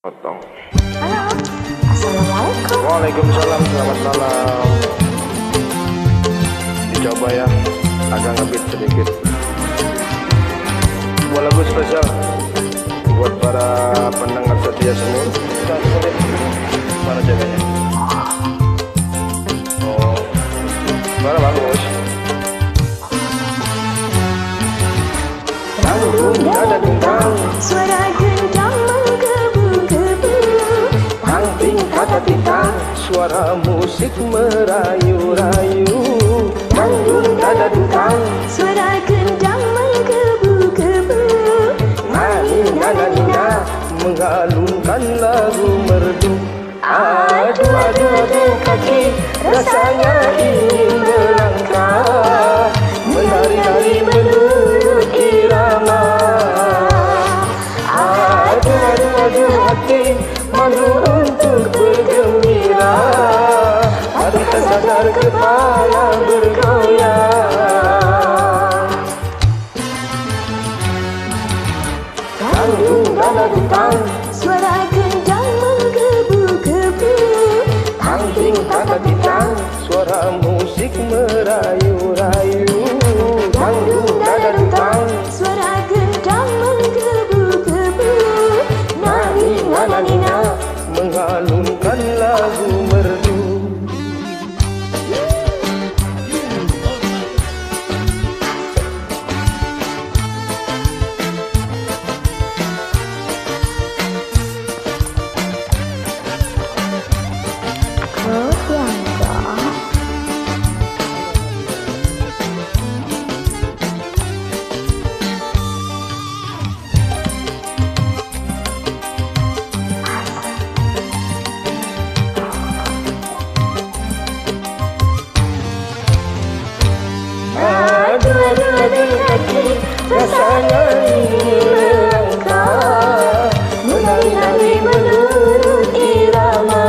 Potong. Halo, assalamualaikum. Waalaikumsalam, selamat malam. Dicoba ya, agak ngebit sedikit. Sebuah lagu spesial buat para pendengar setia semua. Mana ceweknya? Oh, suara bagus. Tanggung dada tentang suara gendang menggebu-gebu. Tangting kata tintang, suara musik merayu-rayu. Tanggung dada tentang, Suara gendang menggebu-gebu. nina nina mengalunkan lagu merdu. Aduh aduh aduh kaki, rasanya ingin melangkah, menari-nari menurut irama. Aduh aduh aduh hati, malu untuk bergembira, tapi tak sadar kepala bergoyang. Tanggung dada tentang, Suara gendang menggebu-gebu. tangting kata tintang, suara musik merayu-rayu. Tanggung dada tentang, Suara gendang menggebu-gebu. nina nina mengalunkan lagu merdu. Goyang dong. Aduh aduh aduh hati, rasanya ingin melangkah, menari-nari menurut irama.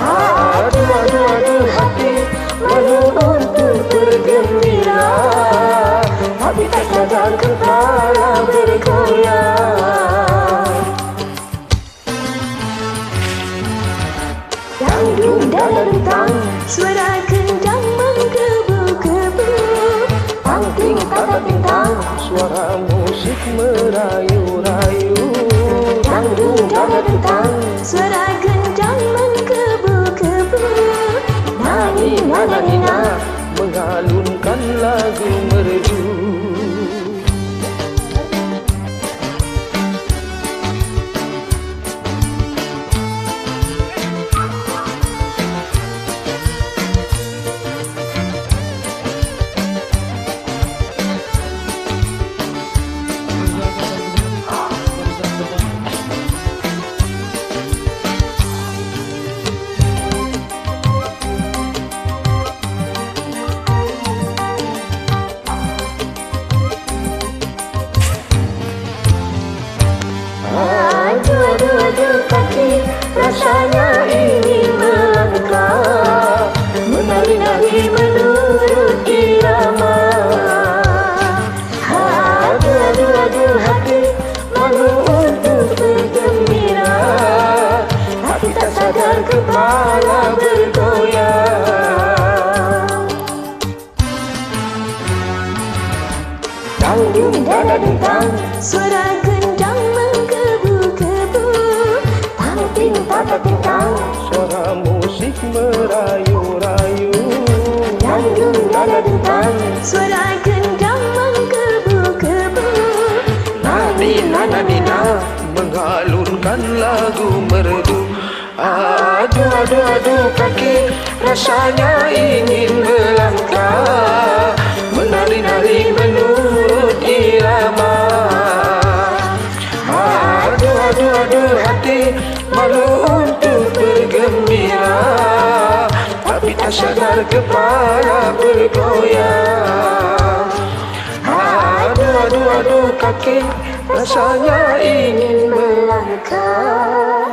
Aduh aduh aduh hati, malu untuk bergembira, tapi tak sadar kepala bergoyang. Tanggung dada tentang, Suara gendang menggebu-gebu. tangting kata tintang, suara musik merayu-rayu. Tanggung dada tentang, Suara gendang menggebu-gebu. nina nina mengalunkan lagu merdu. Aduh aduh aduh kaki, rasanya ingin melangkah, menari-nari menurut irama. Aduh aduh aduh hati, malu untuk bergembira, tapi tak sadar kepala bergoyang. Tanggung dada tentang, Suara gendang menggebu-gebu. tangting kata tintang, suara musik merayu-rayu. Tanggung dada tentang, Suara gendang menggebu-gebu. nina nina mengalunkan lagu merdu. Aduh aduh aduh kaki, rasanya ingin melangkah, menari-nari menurut irama. Aduh aduh aduh hati, malu untuk bergembira, tapi tak sadar kepala bergoyang. Aduh aduh aduh kaki, rasanya ingin melangkah,